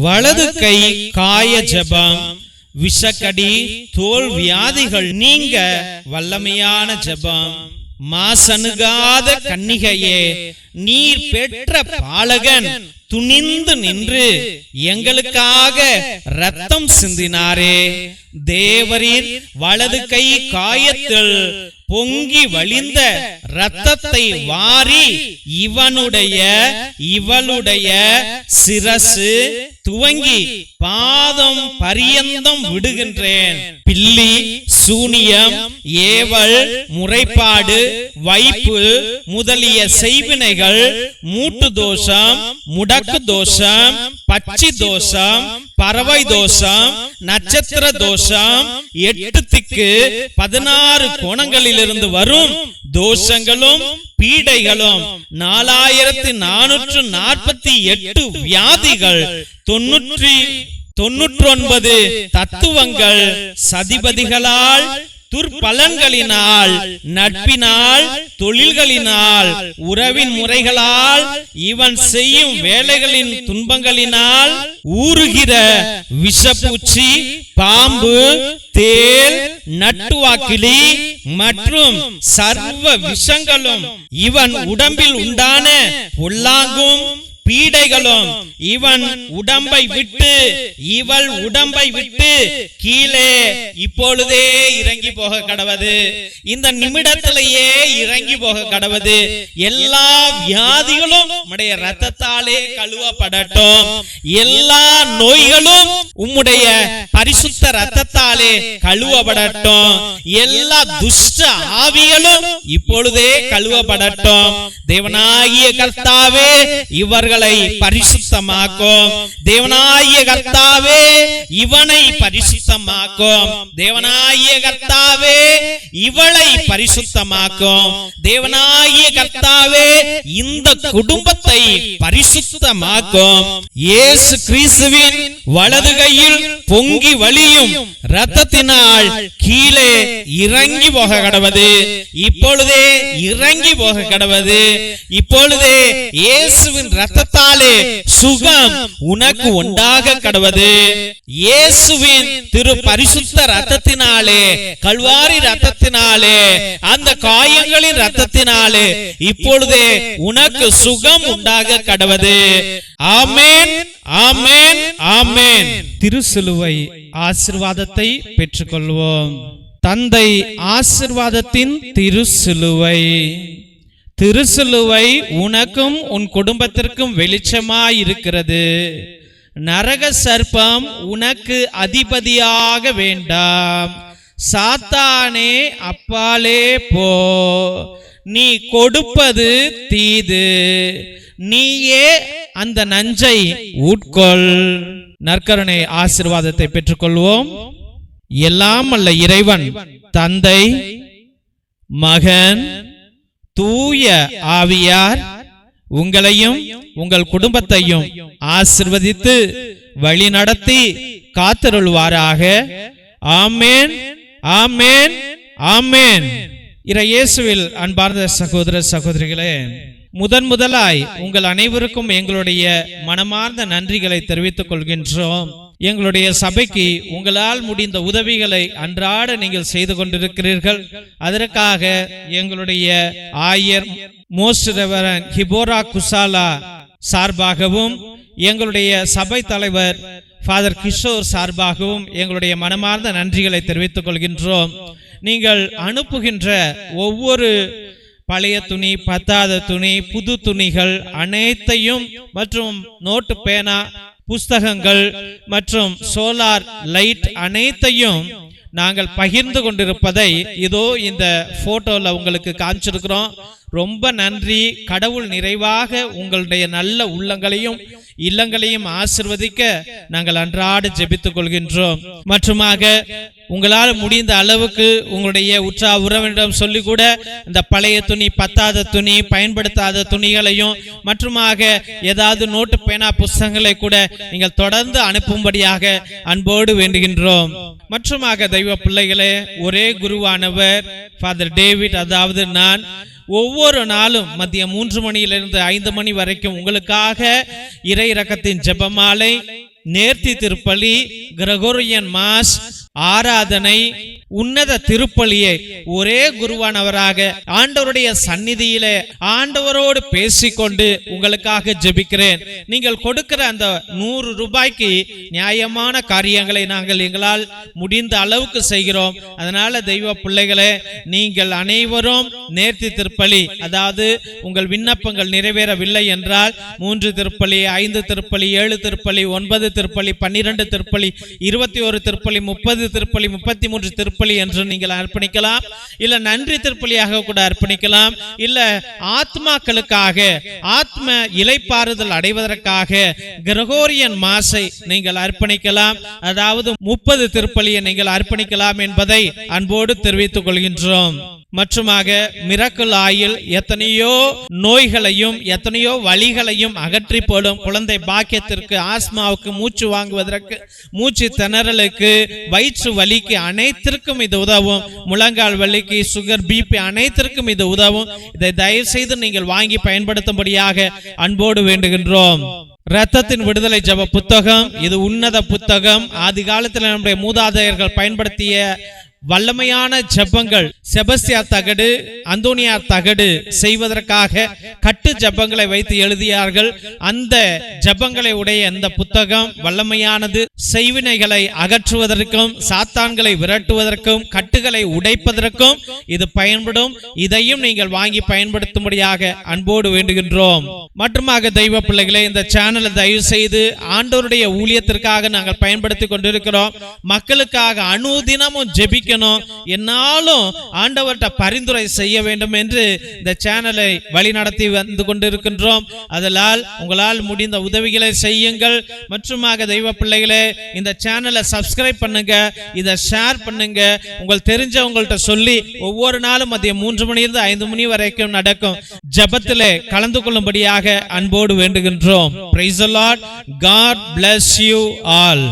வலது கை காய ஜெபம். விஷக்கடி, தோல் வியாதிகள் நீங்க வல்லமையான ஜெபம். மாசணுகாத கன்னிகையே, நீர் பெற்ற பாலகன் துணிந்து நின்று எங்களுக்காக ரத்தம் சிந்தினாரே. தேவரீர் வலது கை காயத்தில் பொங்கி வழிந்த ரத்தத்தை வாரி இவளுடைய சிரசு துவங்கி பாதம் பரியந்தம் விடுகின்றேன். பில்லி, சூனியம், ஏவல், முறைப்பாடு, வைப்பு முதலிய செய்வினைகள், மூட்டு தோஷம், முடக்கு தோஷம், பச்சி தோஷம், பறவை தோஷம், நட்சத்திர தோஷம், 8 திக்கு 16 கோணங்களிலிருந்து வரும் தோஷங்களும் பீடைகளும் 4448 வியாதிகள், 99 தத்துவங்கள், சதிபதிகளால், துர்பலன்களினால், நட்பினால், தொழில்களினால், உறவின் முறைகளால், இவன் செய்யும் வேலைகளின் துன்பங்களினால், ஊறுகிற விஷப்பூச்சி, பாம்பு, தேல், நட்டுவாக்கிலி மற்றும் சர்வ விஷங்களும், இவன் உடம்பில் உண்டான பொல்லாங்கும் பீடைகளும் இவன் உடம்பை விட்டு இவள் உடம்பை விட்டு கீழே இப்பொழுதே இறங்கி போக கடவது. இந்த நிமிடத்திலேயே இறங்கி போக கடவது. எல்லா வியாதிகளும் உம்முடைய இரத்தத்தாலே கழுவப்படட்டும். எல்லா நோய்களும் உம்முடைய பரிசுத்த இரத்தத்தாலே கழுவப்படட்டும். எல்லா துஷ்ட ஆவிகளும் இப்பொழுதே கழுவப்படட்டும். தேவனாகிய கர்த்தாவே, இவர்கள் பரிசுத்தமாக்கும். தேவனாகிய கர்த்தாவே, இவனை பரிசுத்தமாக்கும். தேவனாகிய கர்த்தாவே, இவளை பரிசுத்தமாக்கும். தேவனாகிய கர்த்தாவே, இந்த குடும்பத்தை பரிசுத்தமாக்கும். இயேசு கிறிஸ்துவின் வலது கையில் பொங்கி வழியும் இரத்தத்தினால் கீழே இறங்கி போக கடவது. இப்பொழுதே இறங்கி போக கடவது. இப்பொழுதே இயேசுவின் இரத்தத்தாலே சுகம் உனக்கு உண்டாக கடவது. இயேசுவின் திரு பரிசுத்த இரத்தத்தினாலே, கல்வாரி இரத்தத்தினாலே, அந்த காயங்களின் இரத்தத்தினாலே இப்பொழுதே உனக்கு சுகம் உண்டாக கடவது. ஆமென், ஆமென், ஆமென். திருசிலுவை ஆசீர்வாதத்தை பெற்றுக்கொள்வோம். தந்தை ஆசீர்வாதத்தின் திருசிலுவை. திருசிலுவை உனக்கும் உன் குடும்பத்திற்கும் வெளிச்சமாயிருக்கிறது. நரக சர்ப்பம் உனக்கு அதிபதியாக வேண்டாம். சாத்தானே, அப்பாலே போ. நீ கொடுப்பது தீது. நீயே அந்த நஞ்சை உட்கொள். நற்கருணை ஆசீர்வாதத்தை பெற்றுக்கொள்வோம். எல்லாம் அல்ல இறைவன், தந்தை, மகன், தூய ஆவியார் உங்களையும் உங்கள் குடும்பத்தையும் ஆசீர்வதித்து வழி நடத்தி காத்தருள்வாராக. ஆமென், ஆமென், ஆமென். இயேசுவில் அன்பார்ந்த சகோதர சகோதரிகளே, முதலாய் உங்கள் அனைவருக்கும் எங்களுடைய மனமார்ந்த நன்றிகளை தெரிவித்துக் கொள்கின்றோம். எங்களுடைய சபைக்கு உங்களால் முடிந்த உதவிகளை அன்றாட நீங்கள் செய்து கொண்டிருக்கிறீர்கள். அதற்காக எங்களுடைய ஆயர் மோஸ்ட் ரெவரண்ட் ஹிபோரா குசாலா சார்பாகவும், எங்களுடைய சபை தலைவர் ஃபாதர் கிஷோர் சார்பாகவும் எங்களுடைய மனமார்ந்த நன்றிகளை தெரிவித்துக் கொள்கின்றோம். நீங்கள் அனுப்புகின்ற ஒவ்வொரு பழைய துணி, பத்தாத துணி, புது துணிகள் அனைத்தையும் மற்றும் நோட்டு, பேனா, புஸ்தகங்கள் மற்றும் சோலார் லைட் அனைத்தையும் நாங்கள் பகிர்ந்து கொண்டிருப்பதை இதோ இந்த போட்டோல உங்களுக்கு காமிச்சிருக்கிறோம். ரொம்ப நன்றி. கடவுள் நிறைவாக உங்களுடைய நல்ல உள்ளங்களையும் இல்லங்களையும் ஆசீர்வதிக்க நாங்கள் அன்றாட ஜெபித்துக் கொள்கின்றோம். மற்றுமாக உங்களால் முடிந்த அளவுக்கு உங்களுடைய உற்றா உறவினரிடம் சொல்லி கூட இந்த பழைய துணி, பத்தாத துணி, பயன்படுத்தாத துணிகளையும் மற்றுமாக ஏதாவது நோட்டு, பேனா, புஸ்தகங்களை கூட நீங்கள் தொடர்ந்து அனுப்பும்படியாக அன்போடு வேண்டுகின்றோம். மற்றுமாக தெய்வ பிள்ளைகளே, ஒரே குருவானவர் ஃபாதர் டேவிட், அதாவது நான், ஒவ்வொரு நாளும் மதியம் 3 மணியிலிருந்து 5 மணி வரைக்கும் உங்களுக்காக இறை இரக்கத்தின் ஜெபமாலை, நேர்த்தி திருப்பலி, கிரகோரியன் மாஸ், ஆராதனை, உன்னத திருப்பலியை ஒரே குருவானவராக ஆண்டவருடைய சந்நிதியிலே ஆண்டவரோடு பேசிக்கொண்டு உங்களுக்காக ஜெபிக்கிறேன். நீங்கள் கொடுக்கிற அந்த 100 ரூபாய்க்கு நியாயமான காரியங்களை நாங்கள் எங்களால் முடிந்த அளவுக்கு செய்கிறோம். அதனால தெய்வ பிள்ளைகளே, நீங்கள் அனைவரும் நேர்த்தி திருப்பலி, அதாவது உங்கள் விண்ணப்பங்கள் நிறைவேறவில்லை என்றால் 3 திருப்பலி, 5 திருப்பலி, 7 திருப்பலி, 9 திருப்பலி, 12 திருப்பலி, 21 திருப்பலி, 30 திருப்பலி, 33 திருப்பலி என்று நீங்கள் அர்ப்பணிக்கலாம். இல்ல நன்றி திருப்பலியாக கூட அர்ப்பணிக்கலாம். இல்ல ஆத்மாக்களுக்காக, ஆத்ம இளைப்பாறுதல் அடைவதற்காக கிரகோரியன் மாஸை நீங்கள் அர்ப்பணிக்கலாம். அதாவது 30 திருப்பலியை நீங்கள் அர்ப்பணிக்கலாம் என்பதை அன்போடு தெரிவித்துக் கொள்கின்றோம். மற்றுமாக மிரக்கல் ஆயில் எத்தனையோ நோய்களையும் எத்தனையோ வலிகளையும் அகற்றி போடும் குழந்தை பாக்கியத்திற்கு, ஆஸ்மாவுக்கு, மூச்சு வாங்குவதற்கு, மூச்சு திணறலுக்கு, வயிற்று வலிக்கு அனைத்திற்கும் இது உதவும். முழங்கால் வலிக்கு, சுகர், பிபி அனைத்திற்கும் இது உதவும். இதை தயவு செய்து நீங்கள் வாங்கி பயன்படுத்தும்படியாக அன்போடு வேண்டுகின்றோம். இரத்தத்தின் விடுதலை ஜெப புத்தகம், இது உன்னத புத்தகம். ஆதி காலத்தில் நம்முடைய மூதாதையர்கள் பயன்படுத்திய வல்லமையான ஜெபங்கள், செபஸ்தியார் தகடு, அந்தோனியார் தகடு செய்வதற்காக கட்டு ஜெபங்களை வைத்து எழுதியார்கள். அந்த ஜெபங்களை உடைய இந்த புத்தகம் வல்லமையானது. செய்வினைகளை அகற்றுவதற்கும், சாத்தான்களை விரட்டுவதற்கும், கட்டுகளை உடைப்பதற்கும் இது பயன்படும். இதையும் நீங்கள் வாங்கி பயன்படுத்தும்படியாக அன்போடு வேண்டுகின்றோம். மற்றுமாக தெய்வ பிள்ளைகளே, இந்த சேனலை தயவு செய்து ஆண்டவருடைய ஊழியத்திற்காக நாங்கள் பயன்படுத்தி கொண்டிருக்கிறோம். மக்களுக்காக அனுதினமும் ஜெபிக்க, என்னாலும் ஆண்டவர்கிட்ட பரிந்துரை செய்ய வேண்டும் என்று இந்த சேனலை வழி நடத்தி வந்து கொண்டிருக்கின்றோம். அதனால் உங்களால் முடிந்த உதவிகளை செய்யுங்கள். மற்றுமாக தெய்வ பிள்ளைகளே, இந்த சேனலை சப்ஸ்கிரைப் பண்ணுங்க, இதை ஷேர் பண்ணுங்க. உங்கள் தெரிஞ்சவங்கள்ட்ட சொல்லி ஒவ்வொரு நாளும் மதியம் 3 மணியிலிருந்து 5 மணி வரைக்கும் நடக்கும் ஜெபத்திலே கலந்து கொள்ளும்படியாக அன்போடு வேண்டுகின்றோம். Praise the Lord. God bless you all.